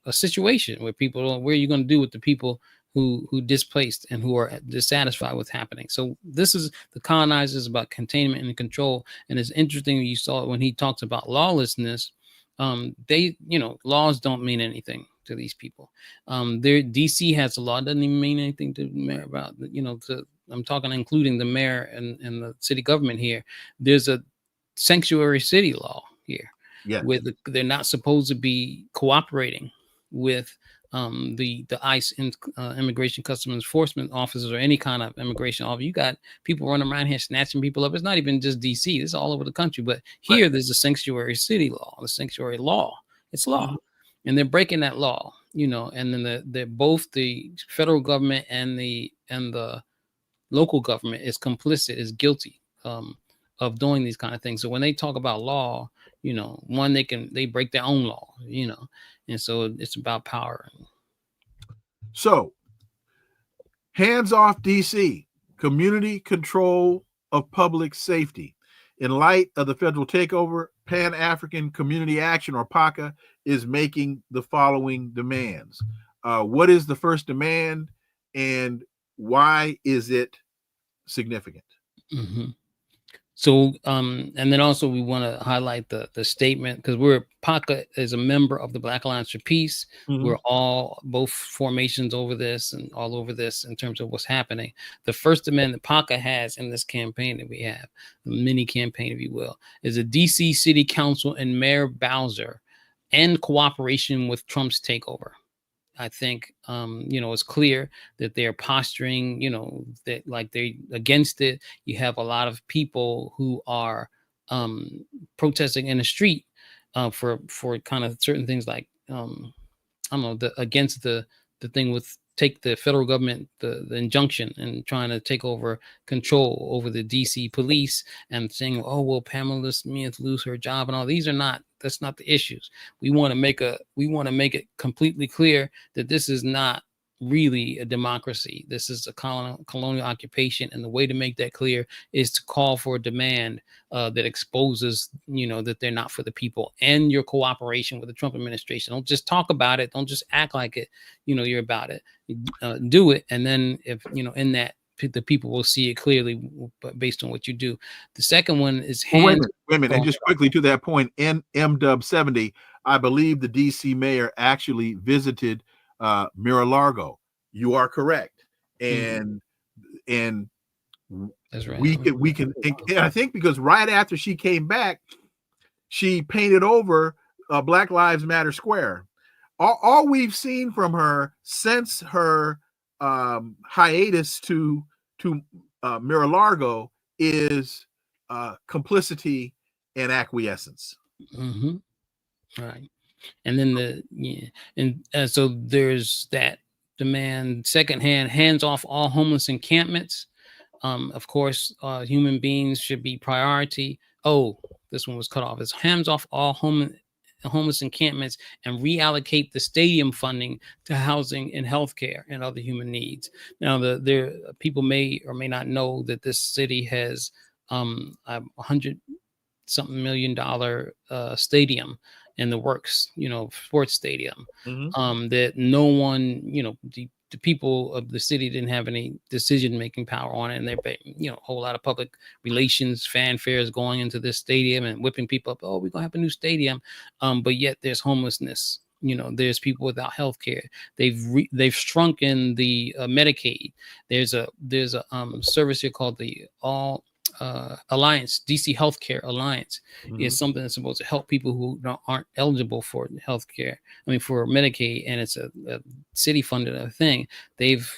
a situation where what are you going to do with the people who displaced and who are dissatisfied with happening? So this is the colonizers about containment and control. And it's interesting you saw it when he talks about lawlessness. Laws don't mean anything to these people. DC has a law, doesn't even mean anything to the mayor about, I'm talking including the mayor and the city government here. There's a sanctuary city law here. Yeah. Where they're not supposed to be cooperating with the ICE immigration customs enforcement officers or any kind of immigration officer. You got people running around here snatching people up. It's not even just DC. This is all over the country. But here there's a sanctuary city law, the sanctuary law. It's law. And they're breaking that law, and then they're both the federal government and the local government is complicit, is guilty of doing these kind of things. So when they talk about law, one, they break their own law, and so it's about power. So, hands off DC, community control of public safety. In light of the federal takeover, Pan-African Community Action, or PACA, is making the following demands. What is the first demand, and why is it significant? Mm-hmm. So, and then also we want to highlight the statement, because PACA is a member of the Black Alliance for Peace. Mm-hmm. We're both formations over this and all over this in terms of what's happening. The first demand that PACA has in this campaign that we have, a mini campaign, if you will, is a DC City Council and Mayor Bowser end cooperation with Trump's takeover. I think, it's clear that they're posturing, that like they're against it. You have a lot of people who are protesting in the street for kind of certain things like, against the thing with take the federal government, the injunction, and trying to take over control over the DC police, and saying, oh, well, Pamela Smith lose her job and all. That's not the issues. We want to make it completely clear that this is not really a democracy. This is a colonial occupation. And the way to make that clear is to call for a demand that exposes, that they're not for the people, and your cooperation with the Trump administration. Don't just talk about it. Don't just act like it, you're about it. Do it. And then if, in that, the people will see it clearly based on what you do. The second one is wait a minute. And just quickly to that point, in MW 70, I believe the DC mayor actually visited Mar-a-Lago. You are correct. And that's right. We can and I think because right after she came back, she painted over Black Lives Matter Square. All we've seen from her since her hiatus to Mar-a-Lago is complicity and acquiescence. Mm-hmm. All right. And then so there's that demand. Secondhand, hands off all homeless encampments. Of course, human beings should be priority. Oh, this one was cut off. It's hands off all homeless encampments and reallocate the stadium funding to housing and healthcare and other human needs. Now, there people may or may not know that this city has $100 something million stadium in the works, sports stadium, mm-hmm. That no one, the people of the city didn't have any decision-making power on it. And they're, a whole lot of public relations fanfares going into this stadium and whipping people up. Oh, we're going to have a new stadium. But yet there's homelessness. There's people without health care. They've shrunken the Medicaid. There's a service here called the Alliance, DC Healthcare Alliance, mm-hmm. is something that's supposed to help people who aren't eligible for healthcare. For Medicaid, and it's a city funded thing. They've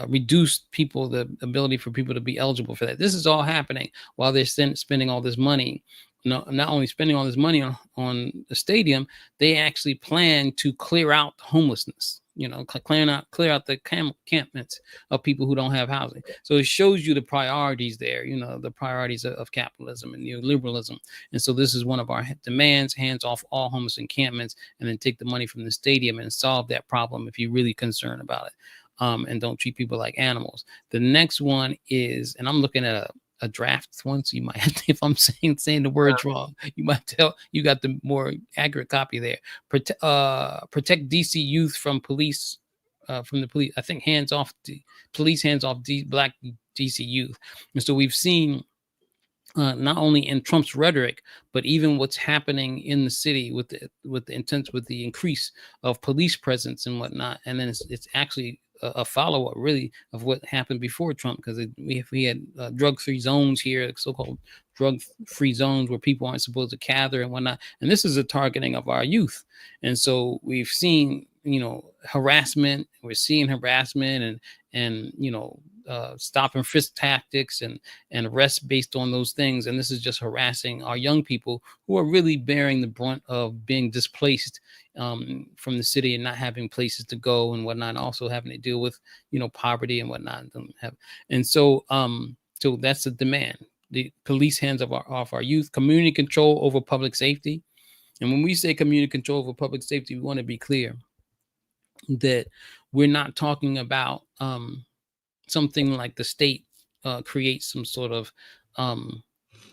reduced the ability for people to be eligible for that. This is all happening while they're spending all this money. Not only spending all this money on the stadium, they actually plan to clear out homelessness. Clear out the encampments of people who don't have housing. So it shows you the priorities there, the priorities of capitalism and neoliberalism. And so this is one of our demands: hands off all homeless encampments, and then take the money from the stadium and solve that problem if you're really concerned about it. And don't treat people like animals. The next one is, and I'm looking at a draft one, so you might have to, if I'm saying the words wrong, you might tell you got the more accurate copy there. Protect DC youth from police, from the police. I think hands off Black DC youth. And so we've seen not only in Trump's rhetoric, but even what's happening in the city with the increase of police presence and whatnot. And then it's actually a follow-up really of what happened before Trump, because we had drug-free zones here, so-called drug-free zones where people aren't supposed to gather and whatnot. And this is a targeting of our youth. And so we've seen harassment. We're seeing harassment and stop and frisk tactics and arrests based on those things. And this is just harassing our young people who are really bearing the brunt of being displaced from the city and not having places to go and whatnot, and also having to deal with, poverty and whatnot. And so that's the demand. The police hands off our youth, community control over public safety. And when we say community control over public safety, we want to be clear that we're not talking about something like the state creates some sort of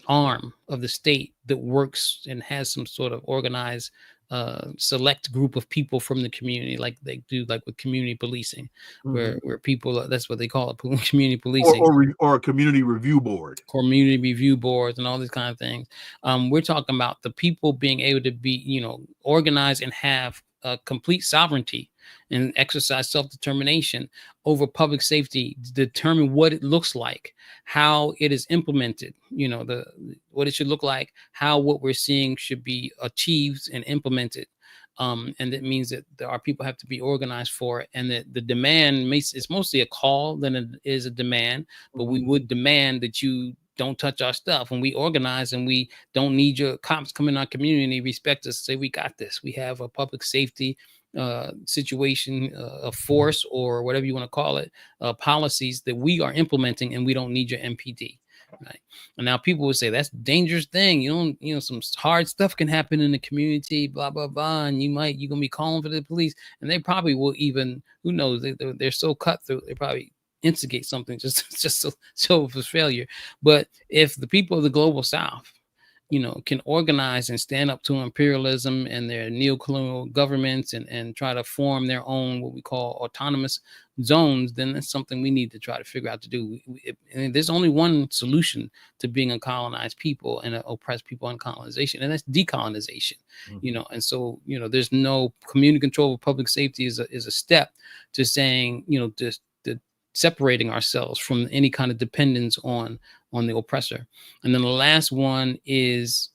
arm of the state that works and has some sort of organized select group of people from the community, like they do, like with community policing, where people, that's what they call it, community policing, or a community review board, and all these kind of things. We're talking about the people being able to be, organized and have complete sovereignty and exercise self-determination over public safety, to determine what it looks like, how it is implemented, what it should look like, how what we're seeing should be achieved and implemented. And that means that our people have to be organized for it, and that the demand is mostly a call than it is a demand. But we would demand that you don't touch our stuff when we organize, and we don't need your cops come in our community, respect us, say we got this. We have a public safety situation of force, or whatever you want to call it, policies that we are implementing, and we don't need your MPD. Right. And now people would say that's a dangerous thing. Some hard stuff can happen in the community, blah, blah, blah. And you're going to be calling for the police, and they probably will even, who knows, they're so cutthroat, they probably instigate something just so for failure. But if the people of the global South, can organize and stand up to imperialism and their neocolonial governments and try to form their own, what we call autonomous zones, then that's something we need to try to figure out to do. And there's only one solution to being a colonized people and oppressed people on colonization, and that's decolonization. And so, there's no community control of public safety is a step to saying, just separating ourselves from any kind of dependence on the oppressor. And then the last one is,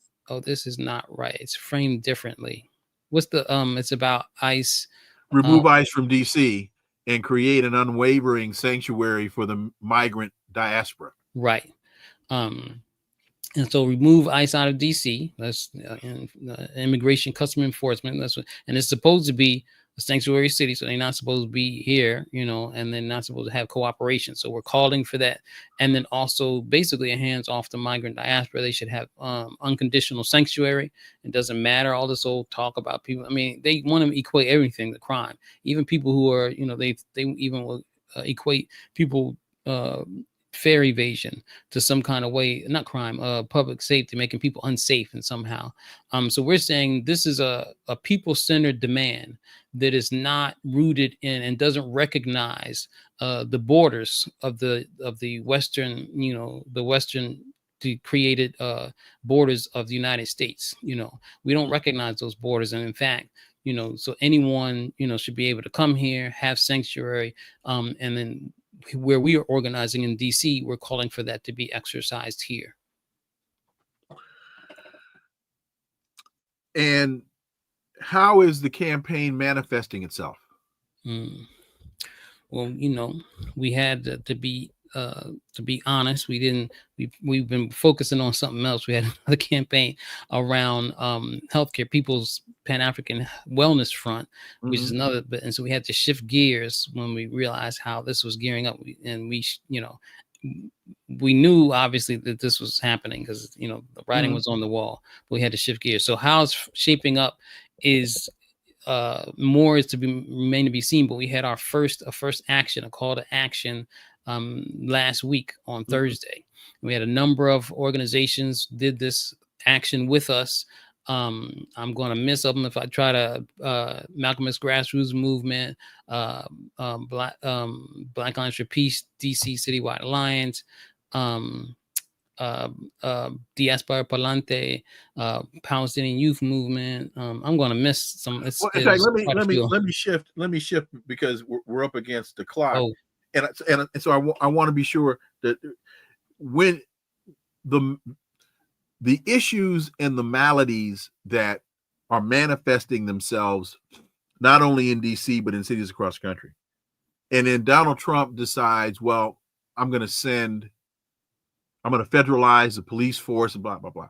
this is not right. It's framed differently. What's the it's about ICE. Remove ICE from DC and create an unwavering sanctuary for the migrant diaspora. Right. And so remove ICE out of DC. That's immigration custom enforcement. That's what, and it's supposed to be a sanctuary city, so they're not supposed to be here, and they're not supposed to have cooperation. So we're calling for that. And then also basically a hands off the migrant diaspora. They should have unconditional sanctuary. It doesn't matter all this old talk about people. I mean, they want to equate everything to crime. Even people who are, they even will equate people fare evasion to some kind of way, not crime, public safety, making people unsafe and somehow. So we're saying this is a people-centered demand that is not rooted in and doesn't recognize the borders of the Western, the Western created borders of the United States. We don't recognize those borders, and in fact, so anyone should be able to come here, have sanctuary, and then where we are organizing in DC, we're calling for that to be exercised here. And how is the campaign manifesting itself? Well, we had to be honest. We've been focusing on something else. We had another campaign around healthcare, People's Pan-African Wellness Front, which is another, and so we had to shift gears when we realized how this was gearing up, and we knew obviously that this was happening because the writing was on the wall. But we had to shift gears. So how it's shaping up is more is to remain to be seen. But we had our first action, a call to action last week on Thursday. We had a number of organizations did this action with us. I'm going to miss them if I try to Malcolm X Grassroots Movement, Black Alliance for Peace, DC Citywide Alliance, Diaspora Palante, Palestinian Youth Movement. I'm going to miss some. Let me shift because we're up against the clock. Oh. And so I want to be sure that when the issues and the maladies that are manifesting themselves not only in DC, but in cities across the country. And then Donald Trump decides, well, I'm going to federalize the police force and blah, blah, blah.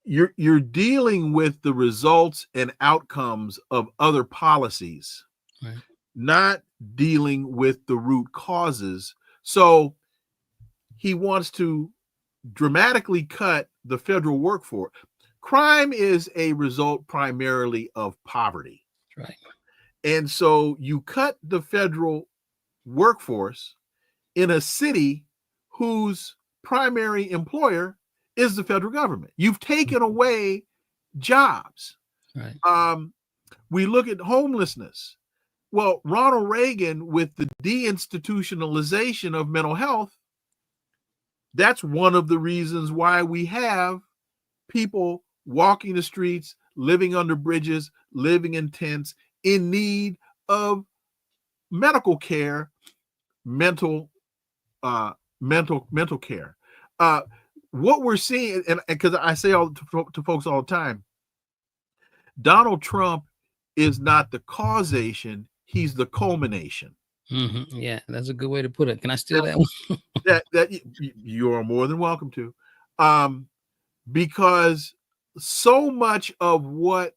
You're dealing with the results and outcomes of other policies, right, not dealing with the root causes. So he wants to dramatically cut the federal workforce. Crime is a result primarily of poverty. right. And so you cut the federal workforce in a city whose primary employer is the federal government. You've taken away jobs. Right. We look at homelessness. Well, Ronald Reagan, with the deinstitutionalization of mental health, that's one of the reasons why we have people walking the streets, living under bridges, living in tents, in need of medical care, mental care. What we're seeing, and because I say to folks all the time, Donald Trump is not the causation, he's the culmination. Mm-hmm. Yeah, that's a good way to put it. Can I steal that one? that you are more than welcome to, because so much of what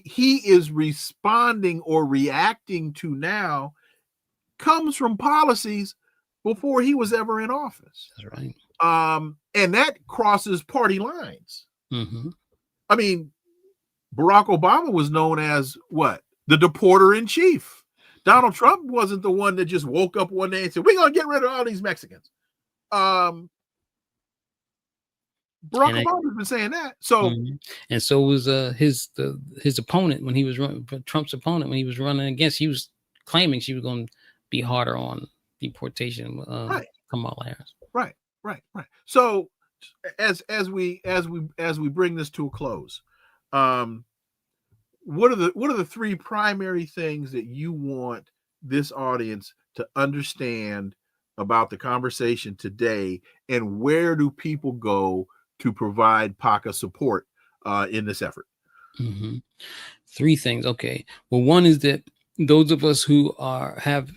he is responding or reacting to now comes from policies before he was ever in office. That's right. And that crosses party lines. Mm-hmm. I mean, Barack Obama was known as what? The deporter in chief. Donald Trump wasn't the one that just woke up one day and said, we're going to get rid of all these Mexicans. Barack Obama's been saying that. So, and so was his opponent when he was running, Trump's opponent when he was running against. He was claiming she was going to be harder on deportation. Right. Kamala Harris. Right. So, as we bring this to a close, what are the three primary things that you want this audience to understand about the conversation today, and where do people go to provide PACA support in this effort? Mm-hmm. Three things. Okay. Well, one is that those of us who have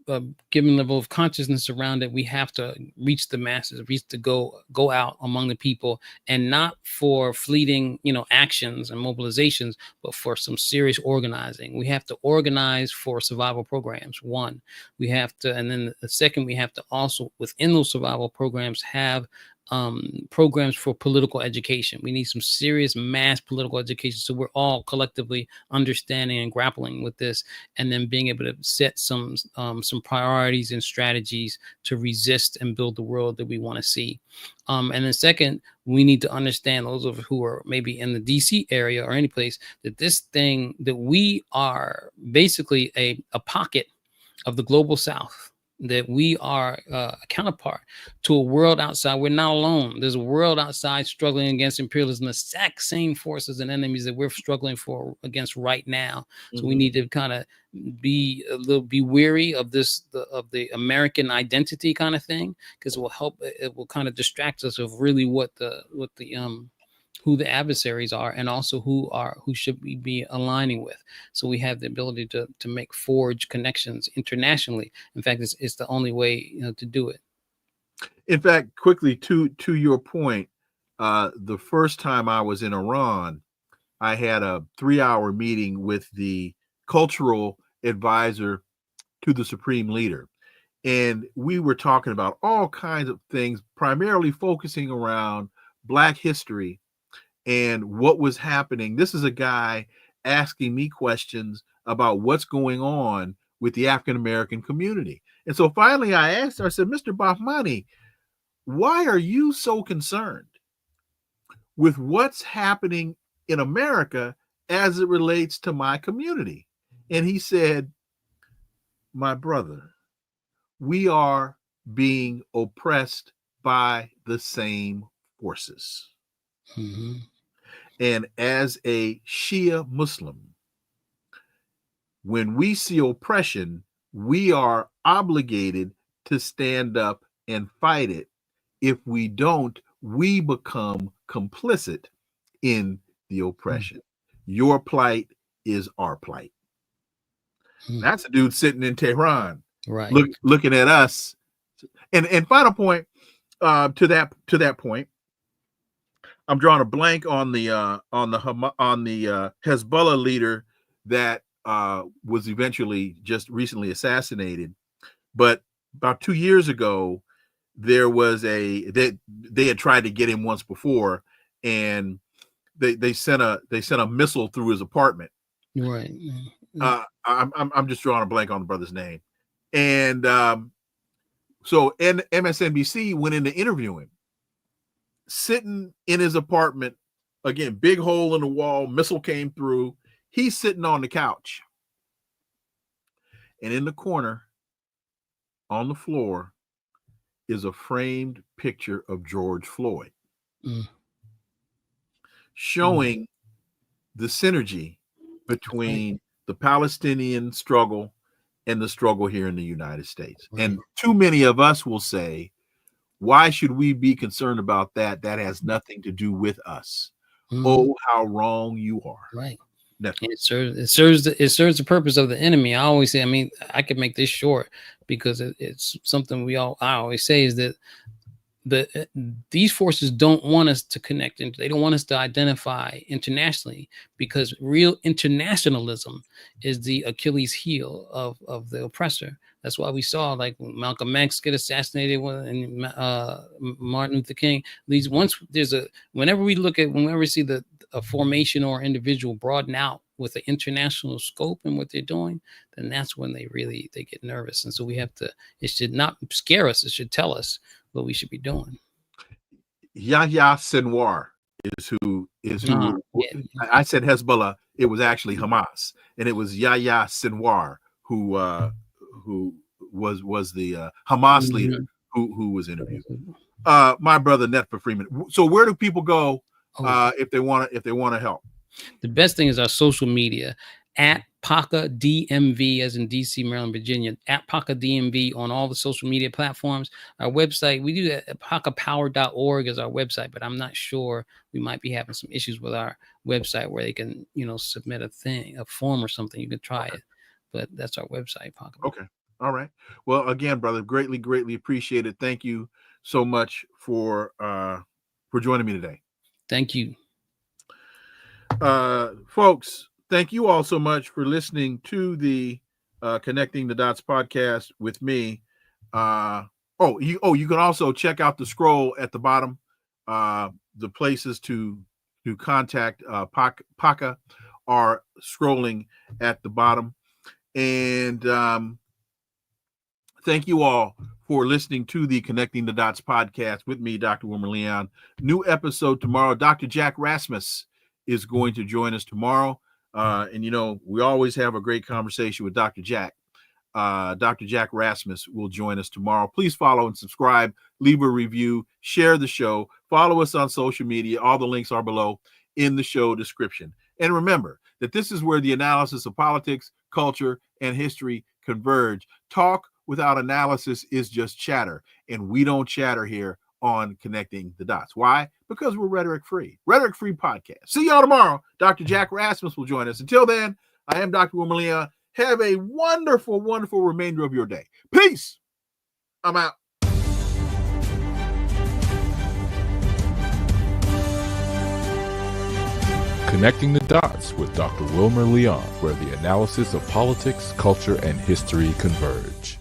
a given level of consciousness around it, we have to reach the masses, go out among the people, and not for fleeting, actions and mobilizations, but for some serious organizing. We have to organize for survival programs. One, we have to, and then the second, we have to also within those survival programs have programs for political education. We need some serious mass political education, so we're all collectively understanding and grappling with this, and then being able to set some priorities and strategies to resist and build the world that we want to see. And then second, we need to understand, those of who are maybe in the DC area or any place, that this thing, that we are basically a pocket of the global South, that we are a counterpart to a world outside. We're not alone. There's a world outside struggling against imperialism, the exact same forces and enemies that we're struggling against right now. So we need to kind of be weary of the American identity kind of thing, because it will kind of distract us of really who the adversaries are, and also who should we be aligning with. So we have the ability to forge connections internationally. In fact, it's the only way to do it. In fact, quickly to your point, the first time I was in Iran, I had a 3-hour meeting with the cultural advisor to the supreme leader. And we were talking about all kinds of things, primarily focusing around Black history and what was happening. This is a guy asking me questions about what's going on with the African-American community. And so finally I asked her, I said, Mr. Bahmani, why are you so concerned with what's happening in America as it relates to my community? And he said, my brother, we are being oppressed by the same forces. Mm-hmm. And as a Shia Muslim, when we see oppression, we are obligated to stand up and fight it. If we don't, we become complicit in the oppression. Your plight is our plight. Hmm. That's a dude sitting in Tehran, Right. looking at us. And final point, to that point, I'm drawing a blank on the Hezbollah leader that was eventually just recently assassinated. But about 2 years ago, there was they had tried to get him once before, and they sent a missile through his apartment. Right. I'm just drawing a blank on the brother's name, and so MSNBC went in to interview him, sitting in his apartment. Again, big hole in the wall, missile came through. He's sitting on the couch, and in the corner, on the floor, is a framed picture of George Floyd, showing the synergy between the Palestinian struggle and the struggle here in the United States. Right. And too many of us will say, why should we be concerned about that? That has nothing to do with us. Oh, how wrong you are. Right. Netfa. It serves the purpose of the enemy. I always say, I mean, I could make this short because it's something I always say is that these forces don't want us to connect, and they don't want us to identify internationally, because real internationalism is the Achilles heel of the oppressor. That's why we saw, like, Malcolm X get assassinated and Martin Luther King. Whenever we see a formation or individual broaden out with the international scope and what they're doing, then that's when they get nervous. And so it should not scare us. It should tell us what we should be doing. Yahya Sinwar is who I said Hezbollah. It was actually Hamas, and it was Yahya Sinwar who was the Hamas leader who was interviewed. My brother Netfa Freeman. So where do people go if they want to help? The best thing is our social media at PACA DMV, as in DC, Maryland, Virginia, at PACA DMV on all the social media platforms. Our website, we do that at pacapower.org is our website, but I'm not sure. We might be having some issues with our website where they can, submit a form or something. You can try it, but that's our website, PACA. Okay. All right. Well, again, brother, greatly appreciate it. Thank you so much for joining me today. Thank you. Folks, thank you all so much for listening to the Connecting the Dots podcast with me. You can also check out the scroll at the bottom. The places to contact PACA are scrolling at the bottom. And thank you all for listening to the Connecting the Dots podcast with me, Dr. Wilmer Leon. New episode tomorrow. Dr. Jack Rasmus is going to join us tomorrow. And we always have a great conversation with Dr. Jack. Dr. Jack Rasmus will join us tomorrow. Please follow and subscribe, leave a review, share the show, follow us on social media. All the links are below in the show description. And remember that this is where the analysis of politics, culture, and history converge. Talk without analysis is just chatter, and we don't chatter here on Connecting the Dots. Why? Because we're rhetoric free podcast. See y'all tomorrow. Dr. Jack Rasmus will join us. Until then, I am Dr. Wilmer Leon. Have a wonderful remainder of your day. Peace. I'm out. Connecting the Dots with Dr. Wilmer Leon, where the analysis of politics, culture, and history converge.